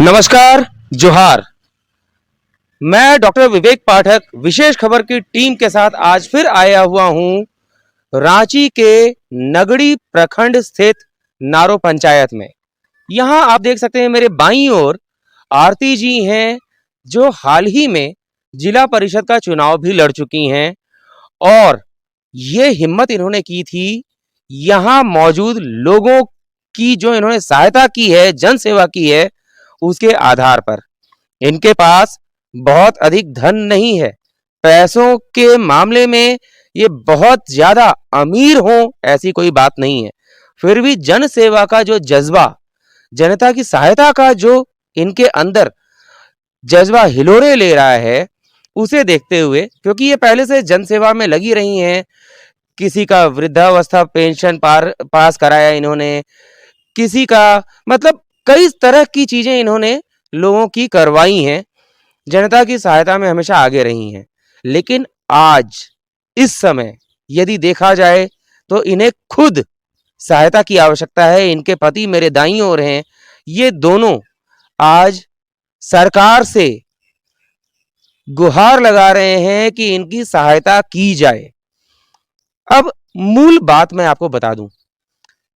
नमस्कार, जोहार। मैं डॉक्टर विवेक पाठक विशेष खबर की टीम के साथ आज फिर आया हुआ हूं रांची के नगड़ी प्रखंड स्थित नारो पंचायत में। यहां आप देख सकते हैं मेरे बाईं ओर आरती जी हैं, जो हाल ही में जिला परिषद का चुनाव भी लड़ चुकी हैं और ये हिम्मत इन्होंने की थी यहां मौजूद लोगों की जो इन्होंने सहायता की है, जन सेवा की है, उसके आधार पर। इनके पास बहुत अधिक धन नहीं है, पैसों के मामले में ये बहुत ज्यादा अमीर हो ऐसी कोई बात नहीं है, फिर भी जन सेवा का जो जज्बा, जनता की सहायता का जो इनके अंदर जज्बा हिलोरे ले रहा है, उसे देखते हुए, क्योंकि ये पहले से जन सेवा में लगी रही हैं, किसी का वृद्धावस्था पेंशन पास कराया इन्होंने, किसी का मतलब कई तरह की चीजें इन्होंने लोगों की करवाई हैं, जनता की सहायता में हमेशा आगे रही हैं। लेकिन आज इस समय यदि देखा जाए तो इन्हें खुद सहायता की आवश्यकता है। इनके पति मेरे दाईं ओर हैं, ये दोनों आज सरकार से गुहार लगा रहे हैं कि इनकी सहायता की जाए। अब मूल बात मैं आपको बता दूं,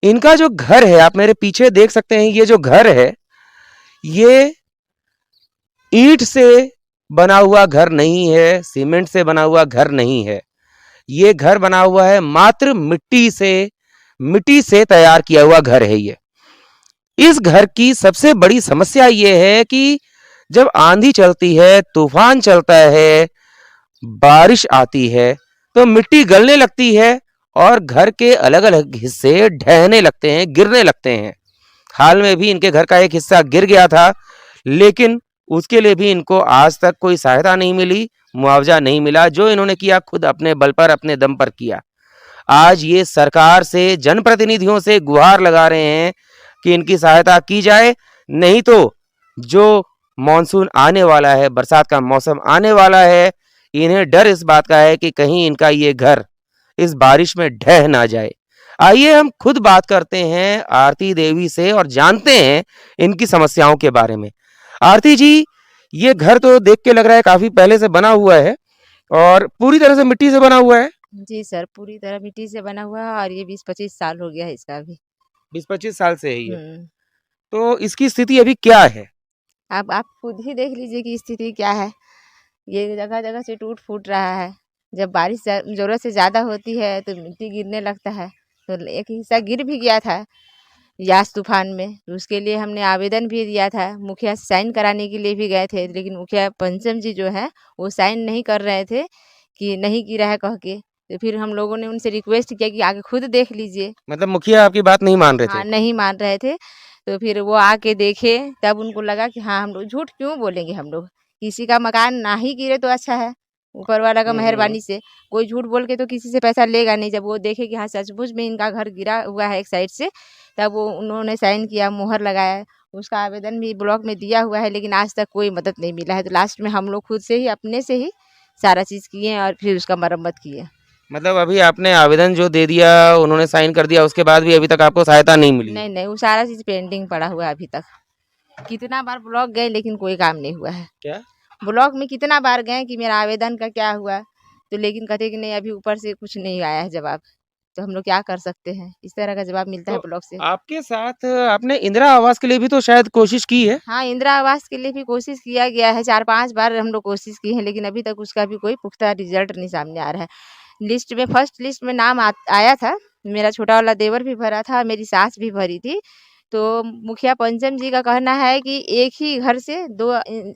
इनका जो घर है, आप मेरे पीछे देख सकते हैं, ये जो घर है ये ईंट से बना हुआ घर नहीं है, सीमेंट से बना हुआ घर नहीं है, ये घर बना हुआ है मात्र मिट्टी से तैयार किया हुआ घर है ये। इस घर की सबसे बड़ी समस्या ये है कि जब आंधी चलती है, तूफान चलता है, बारिश आती है तो मिट्टी गलने लगती है और घर के अलग अलग हिस्से ढहने लगते हैं, गिरने लगते हैं। हाल में भी इनके घर का एक हिस्सा गिर गया था, लेकिन उसके लिए भी इनको आज तक कोई सहायता नहीं मिली, मुआवजा नहीं मिला। जो इन्होंने किया खुद अपने बल पर, अपने दम पर किया। आज ये सरकार से, जनप्रतिनिधियों से गुहार लगा रहे हैं कि इनकी सहायता की जाए, नहीं तो जो मॉनसून आने वाला है, बरसात का मौसम आने वाला है, इन्हें डर इस बात का है कि कहीं इनका ये घर इस बारिश में ढह ना जाए। आइए हम खुद बात करते हैं आरती देवी से और जानते हैं इनकी समस्याओं के बारे में। आरती जी, ये घर तो देख के लग रहा है काफी पहले से बना हुआ है और पूरी तरह से मिट्टी से बना हुआ है। जी सर, पूरी तरह मिट्टी से बना हुआ है और ये 20-25 साल हो गया है इसका भी। 20-25 साल से है ये। हम्म। तो इसकी स्थिति अभी क्या है? अब आप खुद ही देख लीजिए कि स्थिति क्या है। ये जगह जगह से टूट फूट रहा है। जब बारिश जरूरत से ज़्यादा होती है तो मिट्टी गिरने लगता है। तो एक हिस्सा गिर भी गया था यास तूफान में, तो उसके लिए हमने आवेदन भी दिया था, मुखिया से साइन कराने के लिए भी गए थे, लेकिन मुखिया पंचम जी जो है वो साइन नहीं कर रहे थे कि नहीं गिरा है कह के। तो फिर हम लोगों ने उनसे रिक्वेस्ट किया कि आके खुद देख लीजिए। मतलब मुखिया आपकी बात नहीं मान रहे हाँ, थे? नहीं मान रहे थे। तो फिर वो आके देखे, तब उनको लगा कि हाँ, हम लोग झूठ क्यों बोलेंगे हम लोग, किसी का मकान ना ही गिरे तो अच्छा है, ऊपर वाला का मेहरबानी से। कोई झूठ बोल के तो किसी से पैसा लेगा नहीं। जब वो देखे कि हाँ सचमुच में इनका घर गिरा हुआ है एक साइड से, तब वो उन्होंने साइन किया, मुहर लगाया। उसका आवेदन भी ब्लॉक में दिया हुआ है, लेकिन आज तक कोई मदद नहीं मिला है। तो लास्ट में हम लोग खुद से ही, अपने से ही सारा चीज़ किए और फिर उसका मरम्मत किए। मतलब अभी आपने आवेदन जो दे दिया, उन्होंने साइन कर दिया, उसके बाद भी अभी तक आपको सहायता नहीं मिली? नहीं नहीं, वो सारा चीज़ पेंडिंग पड़ा हुआ है अभी तक। कितना बार ब्लॉक गए लेकिन कोई काम नहीं हुआ है। क्या? ब्लॉक में कितना बार गए कि मेरा आवेदन का क्या हुआ, तो लेकिन कहते कि नहीं अभी ऊपर से कुछ नहीं आया है जवाब। तो हम लोग क्या कर सकते हैं, इस तरह का जवाब मिलता है तो ब्लॉक से। आपके साथ आपने इंदिरा आवास के लिए भी तो शायद कोशिश की है? हाँ, इंदिरा आवास के लिए भी कोशिश किया गया है, 4-5 बार हम लोग कोशिश की है, लेकिन अभी तक उसका भी कोई पुख्ता रिजल्ट नहीं सामने आ रहा है। लिस्ट में फर्स्ट लिस्ट में नाम आया था, मेरा छोटा वाला देवर भी भरा था, मेरी सास भी भरी थी। तो मुखिया पंचम जी का कहना है कि एक ही घर से 2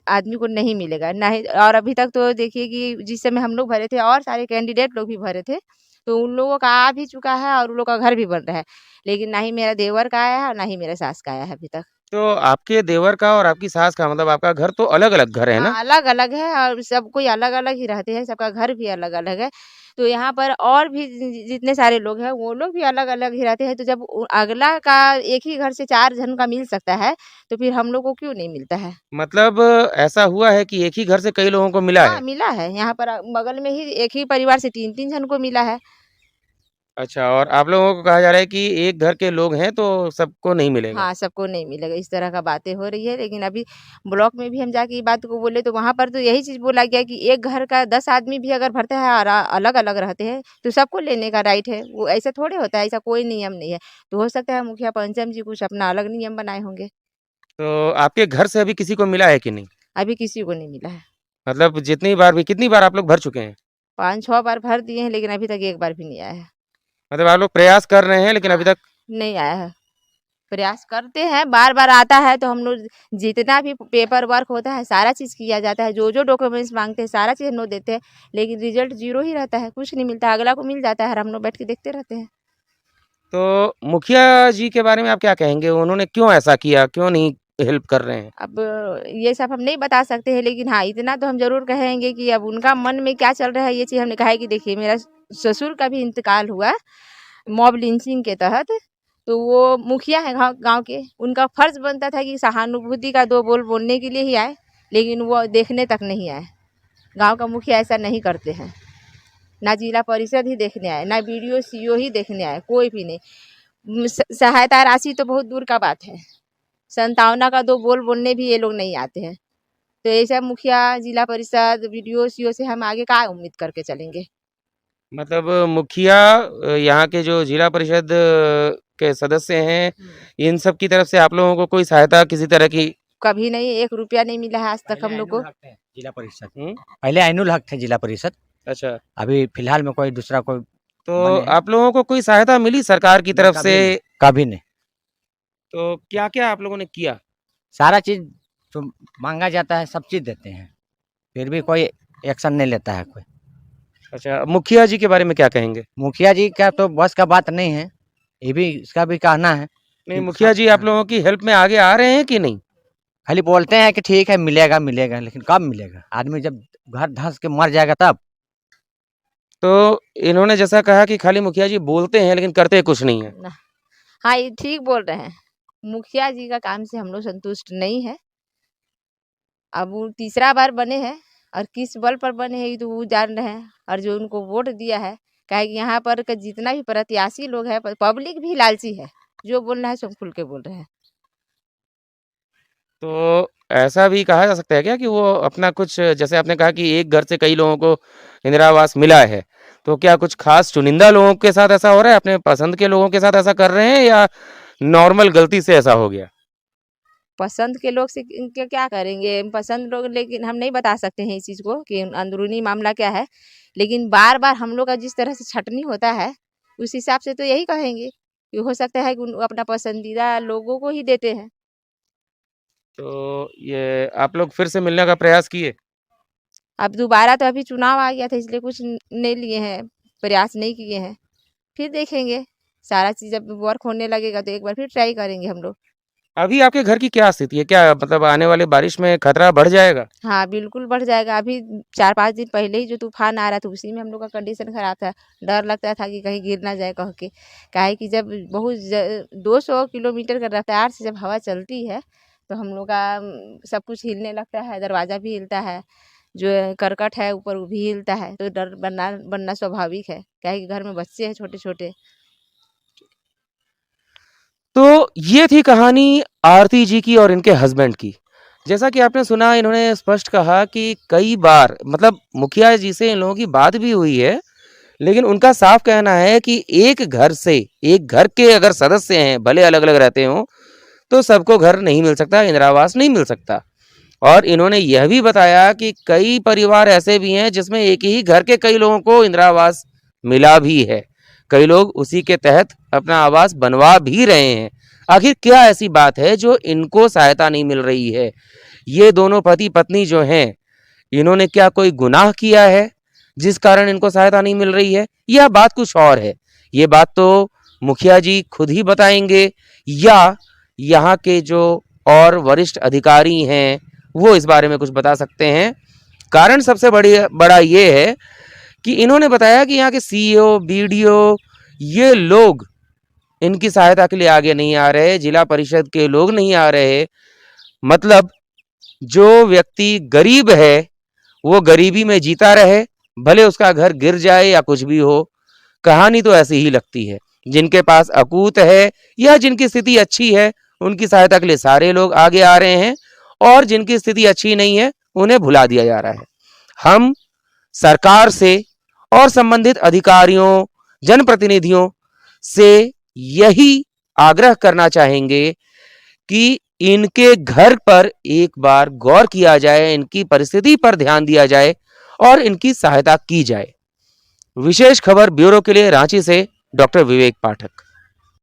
आदमी को नहीं मिलेगा, ना ही। और अभी तक तो देखिए कि जिस समय हम लोग भरे थे और सारे कैंडिडेट लोग भी भरे थे, तो उन लोगों का आ भी चुका है और उन लोग का घर भी बन रहा है। लेकिन ना ही मेरा देवर का आया है और ना ही मेरा सास का आया है अभी तक। तो आपके देवर का और आपकी सास का मतलब आपका घर तो अलग अलग घर है ना? हाँ, अलग-अलग है और सब कोई अलग-अलग ही रहते हैं, सबका घर भी अलग-अलग है। तो यहाँ पर और भी जितने सारे लोग हैं, वो लोग भी अलग-अलग ही रहते हैं। तो जब अगला का एक ही घर से 4 जन का मिल सकता है, तो फिर हम लोग को क्यों नहीं मिलता है? मतलब ऐसा हुआ है कि एक ही घर से कई लोगों को मिला हाँ, है? मिला है। यहाँ पर बगल में ही एक ही परिवार से 3-3 जन को मिला है। अच्छा, और आप लोगों को कहा जा रहा है कि एक घर के लोग हैं तो सबको नहीं मिलेगा। हाँ, सबको नहीं मिलेगा, इस तरह का बातें हो रही है। लेकिन अभी ब्लॉक में भी हम जाके ये बात को बोले तो वहाँ पर तो यही चीज़ बोला गया कि एक घर का 10 आदमी भी अगर भरते हैं और अलग-अलग रहते हैं, तो सबको लेने का राइट है। वो ऐसा थोड़े होता है, ऐसा कोई नियम नहीं है। तो हो सकता है मुखिया पंचम जी कुछ अपना अलग नियम बनाए होंगे। तो आपके घर से अभी किसी को मिला है कि नहीं? अभी किसी को नहीं मिला है। मतलब जितनी बार भी कितनी बार आप लोग भर चुके हैं? 5-6 बार भर दिए हैं लेकिन अभी तक एक बार भी नहीं आया है। मतलब आप लोग प्रयास कर रहे हैं लेकिन अभी हाँ, तक नहीं आया है। प्रयास करते हैं, बार-बार आता है तो हम लोग जितना भी पेपर वर्क होता है, सारा चीज़ किया जाता है। जो-जो डॉक्यूमेंट्स माँगते हैं, सारा चीज़ हम लोग देते हैं, लेकिन रिज़ल्ट ज़ीरो ही रहता है, कुछ नहीं मिलता है। अगला को मिल जाता है और हम लोग बैठ के देखते रहते हैं। तो मुखिया जी के बारे में आप क्या कहेंगे? उन्होंने क्यों ऐसा किया? क्यों नहीं हेल्प कर रहे हैं? अब ये सब हम नहीं बता सकते हैं, लेकिन हाँ, इतना तो हम ज़रूर कहेंगे कि अब उनका मन में क्या चल रहा है, ये चीज़ हमने कहा है कि देखिए, मेरा ससुर का भी इंतकाल हुआ मॉब लिंचिंग के तहत। तो वो मुखिया हैं गाँव गाँव के, उनका फ़र्ज़ बनता था कि सहानुभूति का 2 बोल बोलने के लिए ही आए, लेकिन वो देखने तक नहीं आए। गाँव का मुखिया ऐसा नहीं करते हैं। ना जिला परिषद ही देखने आए, ना बीडीओ, सीओ ही देखने आए, कोई भी नहीं। सहायता राशि तो बहुत दूर का बात है। संतावना का 2 बोल बोलने भी ये लोग नहीं आते हैं। तो ऐसा मुखिया, जिला परिषद, बीडीओ, सीओ से हम आगे क्या उम्मीद करके चलेंगे? मतलब मुखिया यहाँ के जो जिला परिषद के सदस्य हैं, इन सब की तरफ से आप लोगों को कोई सहायता किसी तरह की? कभी नहीं, 1 रुपया नहीं मिला है आज तक पहले हम लोग को। ऐनुल हक थे जिला परिषद। हुँ, पहले ऐनुल हक थे जिला परिषद। अच्छा। अभी फिलहाल में कोई दूसरा कोई तो बने हैं। आप लोगों को कोई सहायता मिली सरकार की तरफ से? कभी नहीं। तो क्या-क्या आप लोगों ने किया? सारा चीज़ जो माँगा जाता है सब चीज़ देते हैं, फिर भी कोई एक्शन नहीं लेता है कोई। अच्छा, मुखिया जी के बारे में क्या कहेंगे? मुखिया जी का तो बस का बात नहीं है, ये भी इसका भी कहना है नहीं, कि मुखिया सब जी आप लोगों की हेल्प में आगे आ रहे हैं कि नहीं? खाली बोलते हैं कि ठीक है मिलेगा, मिलेगा, लेकिन कब मिलेगा? आदमी जब घर धँस के मर जाएगा तब। तो इन्होंने जैसा कहा कि खाली मुखिया जी बोलते हैं लेकिन करते कुछ नहीं है। ना हाँ, ये ठीक बोल रहे हैं। मुखिया जी का काम से हम लोग संतुष्ट नहीं हैं। अब वो तीसरा बार बने हैं और किस बल पर बने हैं ये तो वो जान रहे हैं, और जो उनको वोट दिया है, काहे कि यहाँ पर का जितना भी प्रत्याशी लोग हैं, पब्लिक भी लालची है। जो बोलना है सब खुल के बोल रहे हैं। तो ऐसा भी कहा जा सकता है क्या कि वो अपना कुछ, जैसे आपने कहा कि एक घर से कई लोगों को इंदिरा आवास मिला है, तो क्या कुछ खास चुनिंदा लोगों के साथ ऐसा हो रहा है, अपने पसंद के लोगों के साथ ऐसा कर रहे हैं या नॉर्मल गलती से ऐसा हो गया? पसंद के लोग से इनके क्या करेंगे? पसंद लोग, लेकिन हम नहीं बता सकते हैं इस चीज़ को कि अंदरूनी मामला क्या है। लेकिन बार-बार हम लोग का जिस तरह से छँटनी होता है, उस हिसाब से तो यही कहेंगे कि हो सकता है कि उन अपना पसंदीदा लोगों को ही देते हैं। तो ये आप लोग फिर से मिलने का प्रयास किए? अब दोबारा तो अभी चुनाव आ गया था इसलिए कुछ नहीं लिए हैं, प्रयास नहीं किए हैं। फिर देखेंगे, सारा चीज़ जब वर्क होने लगेगा तो एक बार फिर ट्राई करेंगे हम लोग। अभी आपके घर की क्या स्थिति है? क्या मतलब आने वाले बारिश में खतरा बढ़ जाएगा? हाँ, बिल्कुल बढ़ जाएगा। अभी 4-5 दिन पहले ही जो तूफ़ान आ रहा था उसी में हम लोग का कंडीशन ख़राब था। डर लगता था कि कहीं गिर ना जाए कह के। काहे कि जब बहुत 200 किलोमीटर की रफ़्तार से जब हवा चलती है, तो हम लोग का सब कुछ हिलने लगता है, दरवाज़ा भी हिलता है, जो करकट है ऊपर वो भी हिलता है, तो डर बनना स्वाभाविक है। काहे कि घर में बच्चे हैं छोटे-छोटे। तो ये थी कहानी आरती जी की और इनके हस्बैंड की। जैसा कि आपने सुना, इन्होंने स्पष्ट कहा कि कई बार मतलब मुखिया जी से इन लोगों की बात भी हुई है, लेकिन उनका साफ कहना है कि एक घर से, एक घर के अगर सदस्य हैं, भले अलग-अलग रहते हों, तो सबको घर नहीं मिल सकता, इंदिरा आवास नहीं मिल सकता। और इन्होंने यह भी बताया कि कई परिवार ऐसे भी हैं जिसमें एक ही घर के कई लोगों को इंदिरा आवास मिला भी है। कई लोग उसी के तहत अपना आवास बनवा भी रहे हैं। आखिर क्या ऐसी बात है जो इनको सहायता नहीं मिल रही है? ये दोनों पति पत्नी जो हैं, इन्होंने क्या कोई गुनाह किया है जिस कारण इनको सहायता नहीं मिल रही है, या बात कुछ और है? ये बात तो मुखिया जी खुद ही बताएंगे, या यहाँ के जो और वरिष्ठ अधिकारी हैं वो इस बारे में कुछ बता सकते हैं। कारण सबसे बड़ा ये है कि इन्होंने बताया कि यहाँ के सीईओ, बीडीओ, ये लोग इनकी सहायता के लिए आगे नहीं आ रहे, जिला परिषद के लोग नहीं आ रहे। मतलब जो व्यक्ति गरीब है वो गरीबी में जीता रहे, भले उसका घर गिर जाए या कुछ भी हो। कहानी तो ऐसी ही लगती है। जिनके पास अकूत है या जिनकी स्थिति अच्छी है, उनकी सहायता के लिए सारे लोग आगे आ रहे हैं, और जिनकी स्थिति अच्छी नहीं है उन्हें भुला दिया जा रहा है। हम सरकार से और संबंधित अधिकारियों, जनप्रतिनिधियों से यही आग्रह करना चाहेंगे कि इनके घर पर एक बार गौर किया जाए, इनकी परिस्थिति पर ध्यान दिया जाए और इनकी सहायता की जाए। विशेष खबर ब्यूरो के लिए रांची से डॉक्टर विवेक पाठक।